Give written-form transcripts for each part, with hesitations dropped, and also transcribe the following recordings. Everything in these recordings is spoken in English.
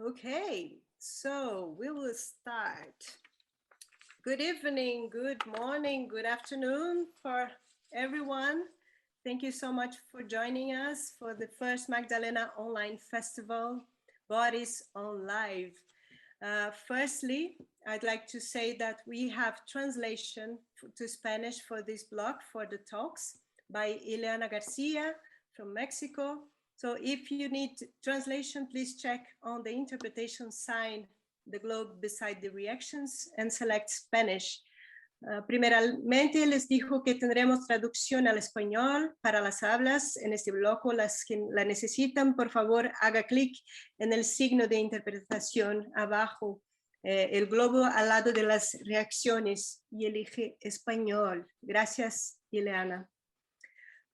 Okay, so we will start. Good evening, good morning, good afternoon for everyone. Thank you so much for joining us for the first Magdalena Online Festival, Bodies on Live. Firstly, I'd like to say that we have translation to Spanish for this blog for the talks by Ileana Garcia from Mexico. So if you need translation, please check on the interpretation sign, the globe beside the reactions, and select Spanish. Primeramente les dijo que tendremos traducción al español para las hablas en este bloque. Las que la necesitan, por favor, haga clic en el signo de interpretación abajo, el globo al lado de las reacciones y elige español. Gracias, Ileana.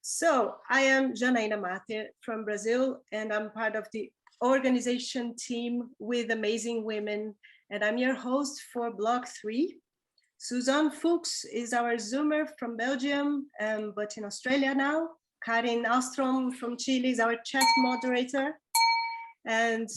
So, I am Janaína Mate from Brazil, and I'm part of the organization team with amazing women, and I'm your host for Block 3. Suzanne Fuchs is our Zoomer from Belgium, but in Australia now. Karin Ostrom from Chile is our chat moderator. And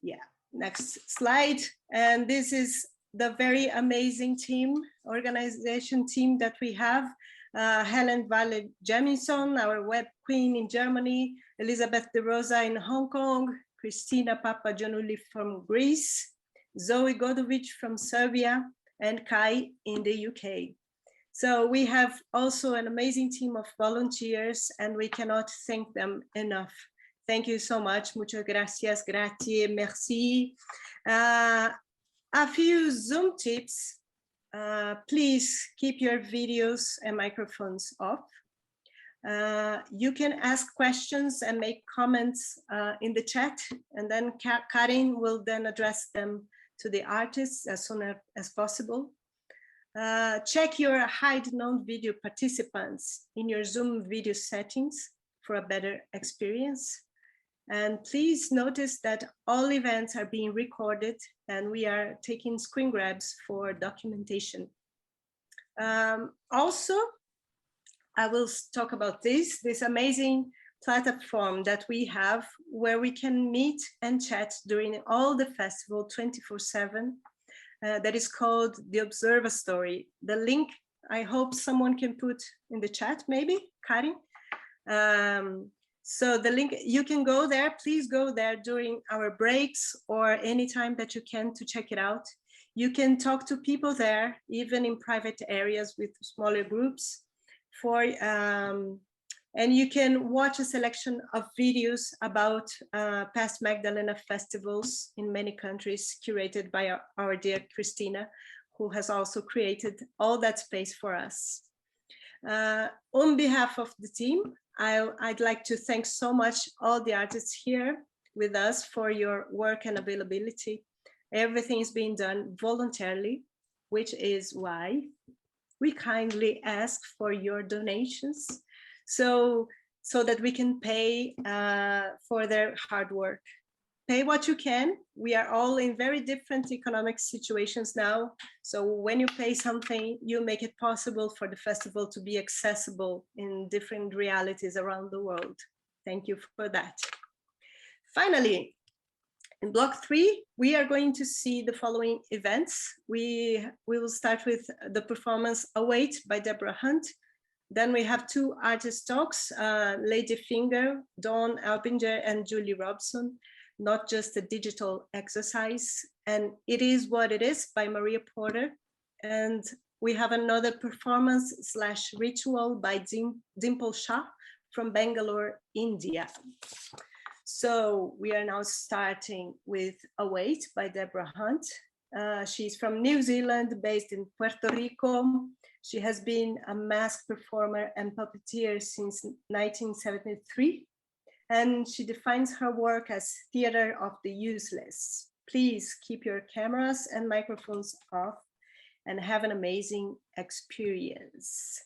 yeah, next slide. And this is the very amazing team, organization team that we have. Helen Valle Jamison, our web queen in Germany, Elizabeth De Rosa in Hong Kong, Christina Papagiannouli from Greece, Zoe Godovic from Serbia, and Kai in the UK. So we have also an amazing team of volunteers, and we cannot thank them enough. Thank you so much. Muchas gracias, grazie, merci. A few Zoom tips. Please keep your videos and microphones off. You can ask questions and make comments in the chat, and then Karin will then address them to the artists as soon as possible. Check your hide non-video participants in your Zoom video settings for a better experience. And please notice that all events are being recorded and we are taking screen grabs for documentation. Also, I will talk about this amazing platform that we have where we can meet and chat during all the festival 24/7. That is called the Observatory. The link, I hope someone can put in the chat, maybe, Karin. So the link, you can go there, please go there during our breaks or any time that you can to check it out. You can talk to people there, even in private areas with smaller groups. And you can watch a selection of videos about past Magdalena festivals in many countries, curated by our dear Christina, who has also created all that space for us. On behalf of the team, I'd like to thank so much all the artists here with us for your work and availability. Everything is being done voluntarily, which is why we kindly ask for your donations so that we can pay for their hard work. Pay what you can. We are all in very different economic situations now. So when you pay something, you make it possible for the festival to be accessible in different realities around the world. Thank you for that. Finally, in Block 3, we are going to see the following events. We will start with the performance Await by Deborah Hunt. Then we have 2 artist talks, Lady Finger, Dawn Albinger and Julie Robson. Not just a digital exercise, and It Is What It Is by Maria Porter. And we have another performance / ritual by Dimple Shah from Bangalore, India. So we are now starting with Await by Deborah Hunt. She's from New Zealand, based in Puerto Rico. She has been a mask performer and puppeteer since 1973. And she defines her work as theater of the useless. Please keep your cameras and microphones off and have an amazing experience.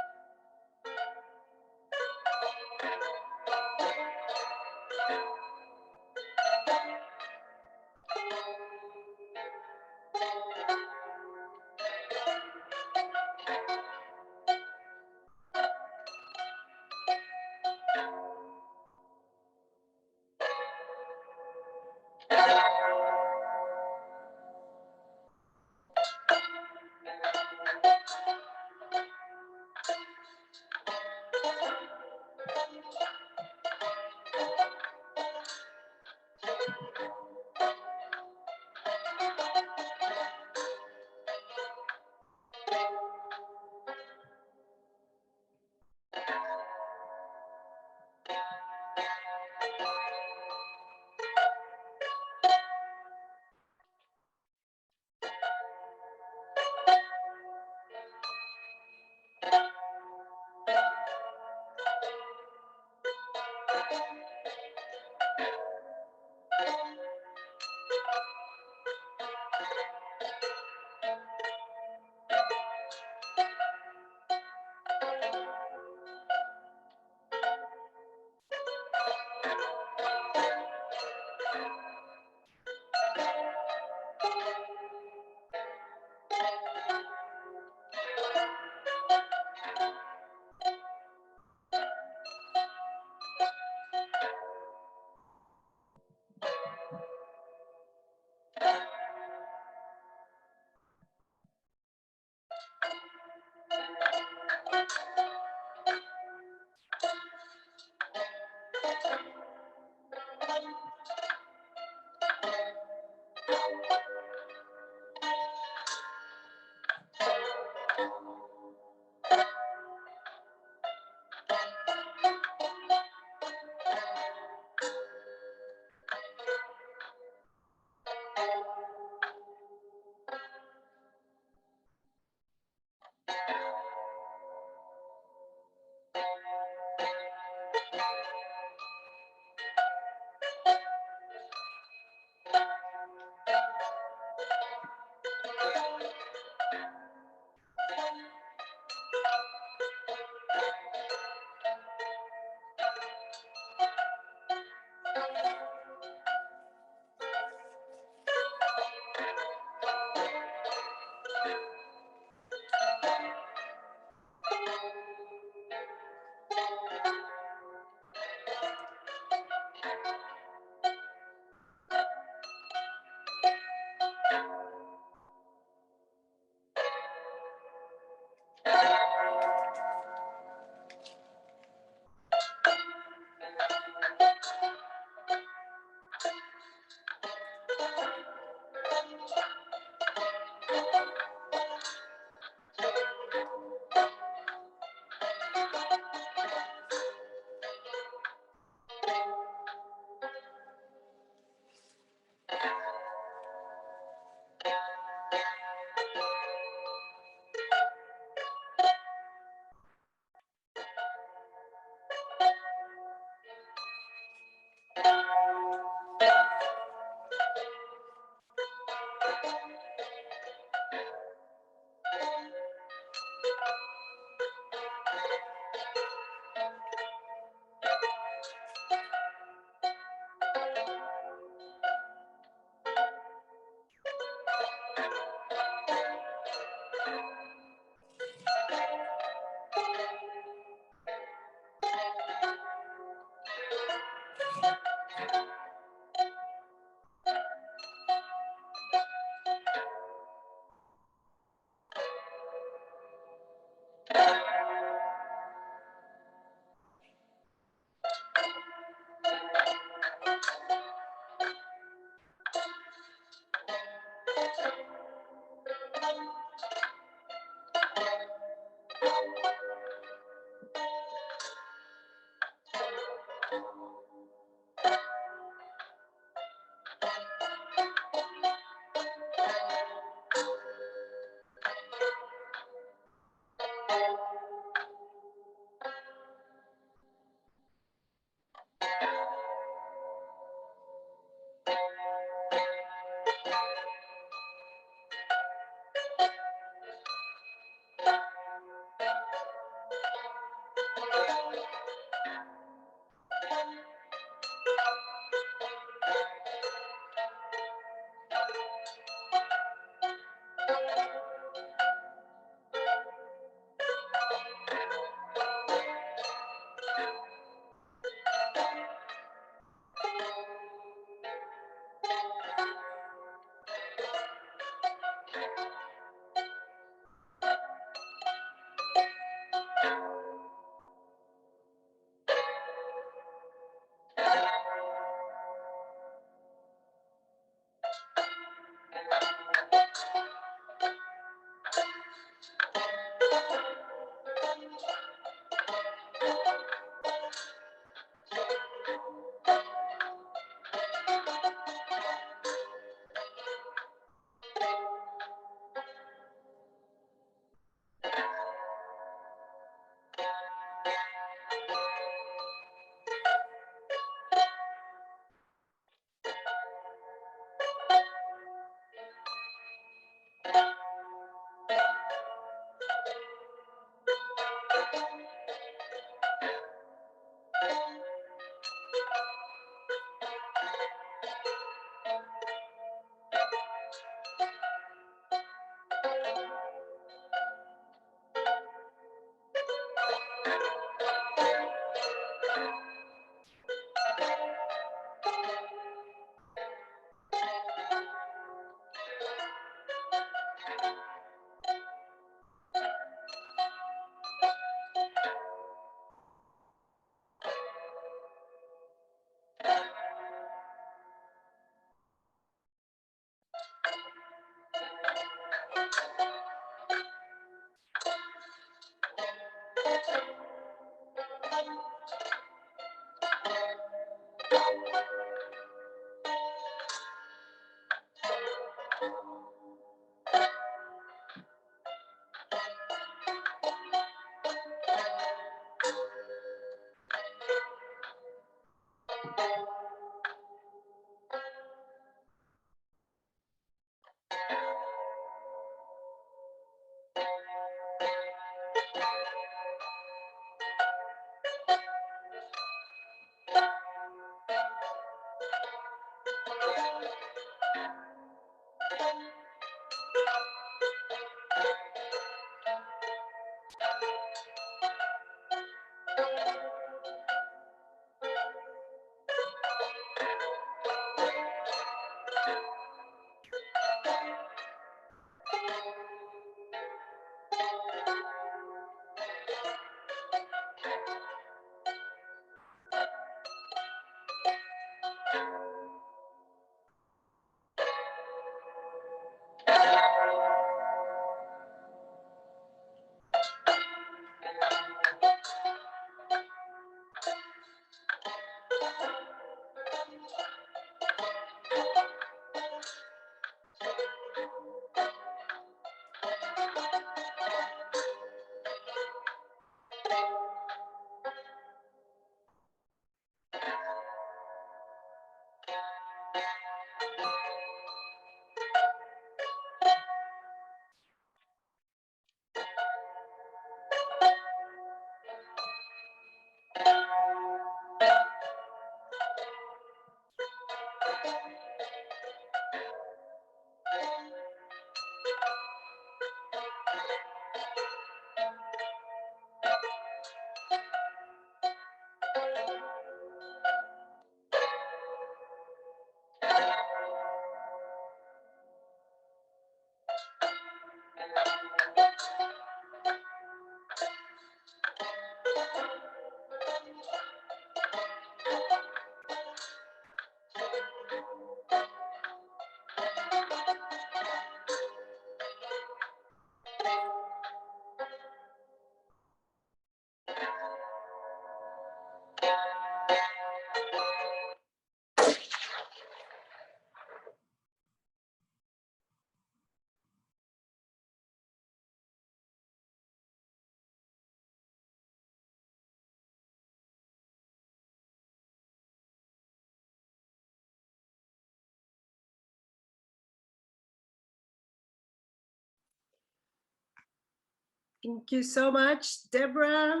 Thank you so much, Deborah.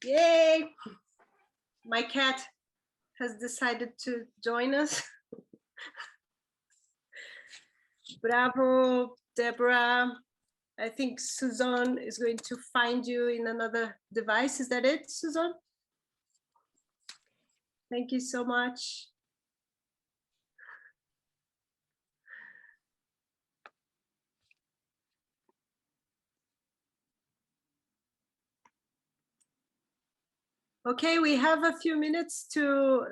Yay! My cat has decided to join us. Bravo, Deborah. I think Suzanne is going to find you in another device. Is that it, Suzanne? Thank you so much. Okay, we have a few minutes to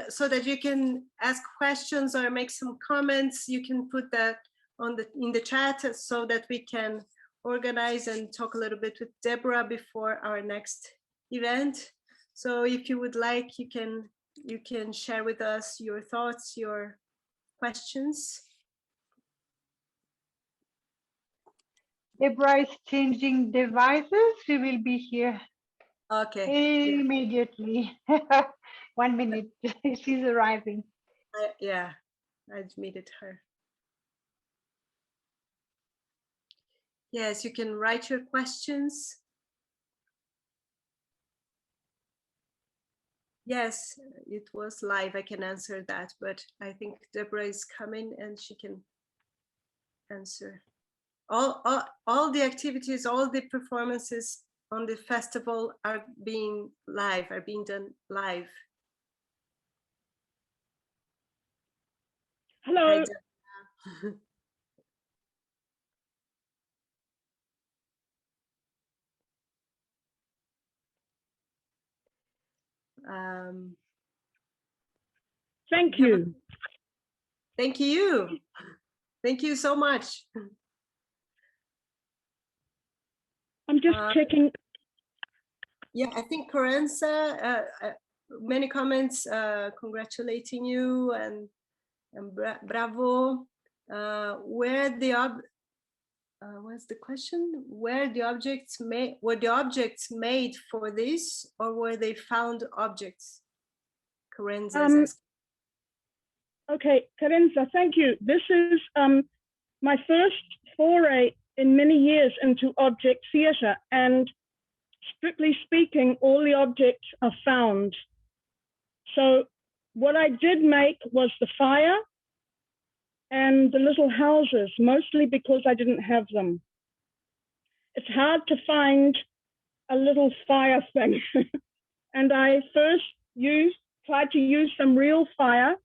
so that you can ask questions or make some comments. You can put that on in the chat so that we can organize and talk a little bit with Deborah before our next event. So if you would like, you can share with us your thoughts, your questions. Deborah is changing devices. She will be here. Okay. Immediately. 1 minute. She's arriving. Yeah, I admitted her. Yes, you can write your questions. Yes, it was live. I can answer that, but I think Deborah is coming and she can answer. All the activities, all the performances on the festival are being done live. Hello. Thank you. Thank you. Thank you so much. I'm just checking. Yeah, I think Corenza, many comments congratulating you and bravo. What's the question? Were the objects made for this, or were they found objects? Corenza is asking. Okay, Corenza, thank you. This is my first foray in many years into object theatre, and strictly speaking, all the objects are found. So what I did make was the fire, and and the little houses, mostly because I didn't have them. It's hard to find a little fire thing. And I first tried to use some real fire,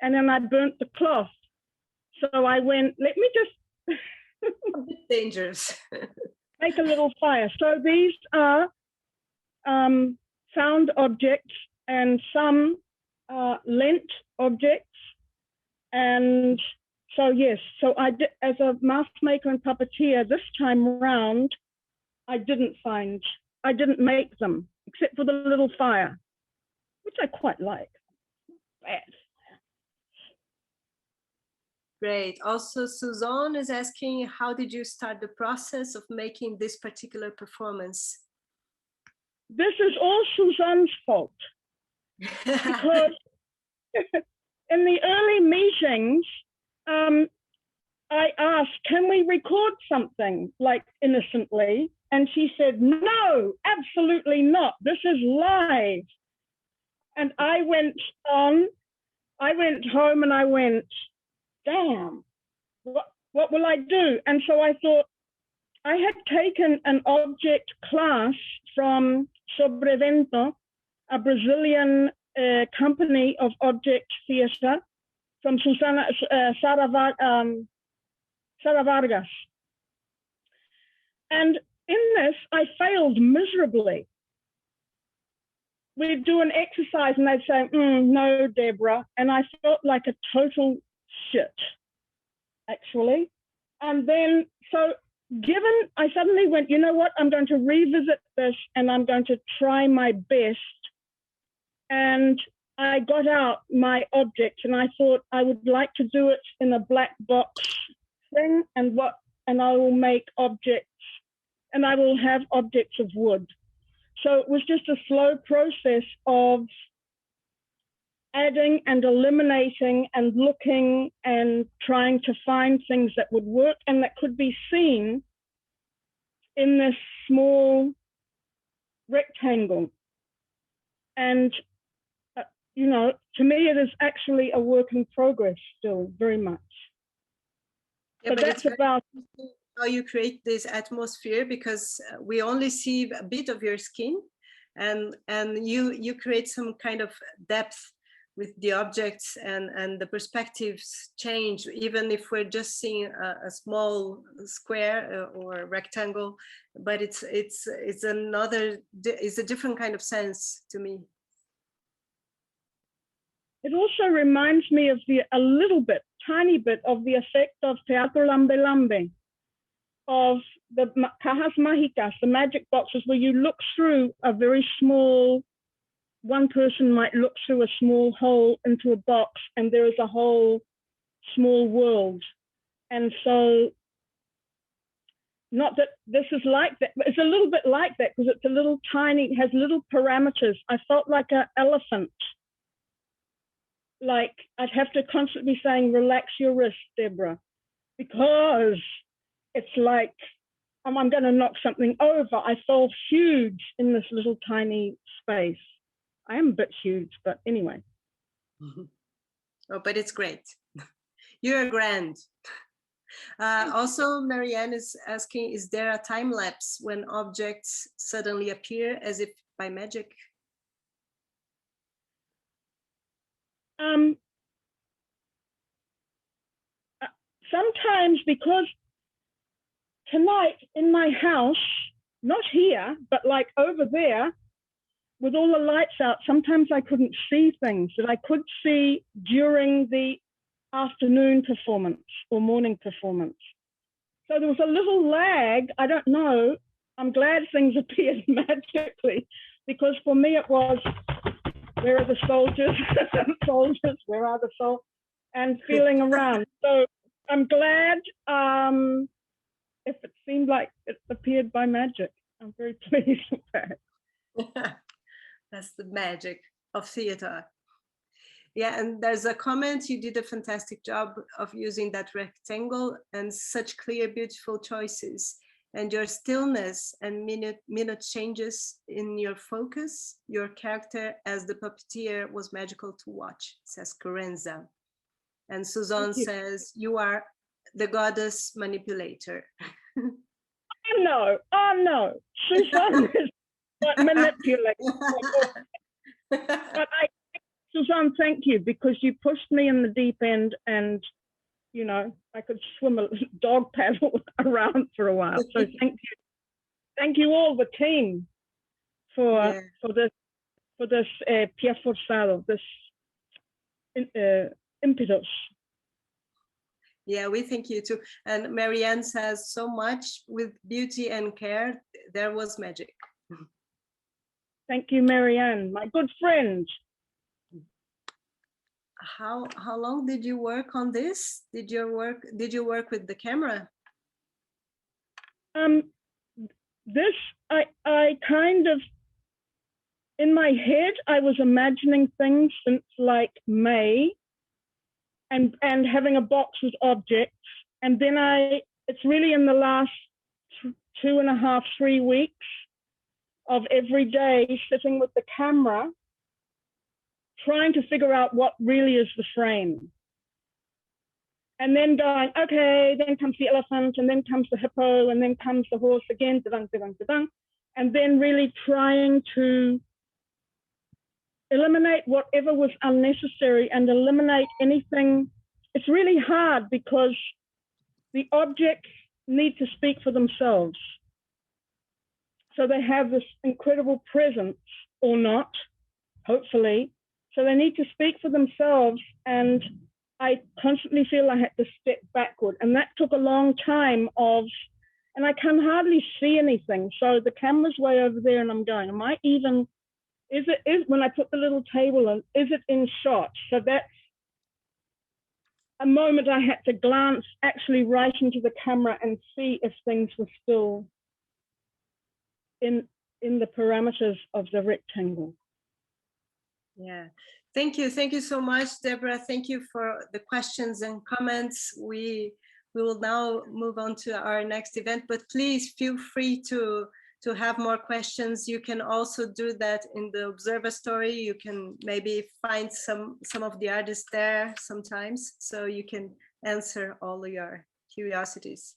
and then I burnt the cloth. So I went, let me just A bit dangerous. make a little fire. So these are found objects and some lent objects. And so, yes, so I did, as a mask maker and puppeteer, this time round, I didn't make them, except for the little fire, which I quite like. Bad. Great. Also, Suzanne is asking, how did you start the process of making this particular performance? This is all Suzanne's fault, because in the early meetings, I asked, can we record something, like innocently? And she said, no, absolutely not. This is live. And I went home and I went, damn, what will I do? And so I thought, I had taken an object class from Sobrevento, a Brazilian company of object theater, from Sara Vargas. And in this, I failed miserably. We'd do an exercise and they'd say, no, Deborah. And I felt like a total shit, actually. And then, so I suddenly went, you know what, I'm going to revisit this and I'm going to try my best. And I got out my object and I thought I would like to do it in a black box thing, and I will make objects, and I will have objects of wood. So it was just a slow process of adding and eliminating and looking and trying to find things that would work and that could be seen in this small rectangle. And, you know, to me, it is actually a work in progress still, very much. Yeah, but that's about how you create this atmosphere, because we only see a bit of your skin, and you create some kind of depth with the objects, and the perspectives change, even if we're just seeing a small square or rectangle, but it's a different kind of sense to me. It also reminds me of a little bit, tiny bit of the effect of Teatro Lambe Lambe, of the cajas mágicas, the magic boxes, where you look through a very small, one person might look through a small hole into a box and there is a whole small world. And so, not that this is like that, but it's a little bit like that, because it's a little tiny, it has little parameters. I felt like an elephant. Like I'd have to constantly be saying, relax your wrist, Deborah, because it's like I'm going to knock something over. I felt huge in this little tiny space. I am a bit huge, but anyway. Oh, but it's great. You're grand. Also, Marianne is asking, is there a time lapse when objects suddenly appear as if by magic? Sometimes, because tonight in my house, not here, but like over there, with all the lights out, sometimes I couldn't see things that I could see during the afternoon performance or morning performance. So there was a little lag. I don't know. I'm glad things appeared magically, because for me it was, where are the soldiers? Soldiers, where are the soldiers? And feeling around. So I'm glad if it seemed like it appeared by magic. I'm very pleased with that. That's the magic of theater. Yeah, and there's a comment, you did a fantastic job of using that rectangle and such clear, beautiful choices. And your stillness and minute changes in your focus, your character as the puppeteer was magical to watch, says Corenza. And Suzanne you. says, you are the goddess manipulator. Oh no, Suzanne is not manipulating. But Suzanne, thank you, because you pushed me in the deep end, and you know I could swim a dog paddle around for a while. So thank you all the team for this pie forzado, this impetus. Yeah, we thank you too. And Marianne says, so much with beauty and care, there was magic. Thank you, Marianne, my good friend. How long did you work on this? Did you work with the camera? This I kind of, in my head, I was imagining things since like May, and having a box with objects, and then it's really in the last 2.5, 3 weeks of every day sitting with the camera, trying to figure out what really is the frame. And then going, okay, then comes the elephant, and then comes the hippo, and then comes the horse again, da-dunk, da-dunk, da-dunk. And then really trying to eliminate whatever was unnecessary and eliminate anything. It's really hard because the objects need to speak for themselves. So they have this incredible presence, or not, hopefully. So they need to speak for themselves, and I constantly feel I had to step backward, and that took a long time and I can hardly see anything. So the camera's way over there, and I'm going, am I even, is when I put the little table in, is it in shot? So that's a moment I had to glance actually right into the camera and see if things were still in the parameters of the rectangle. Yeah, thank you so much, Deborah. Thank you for the questions and comments. We will now move on to our next event, but please feel free to have more questions. You can also do that in the observatory. You can maybe find some of the artists there sometimes, so you can answer all your curiosities.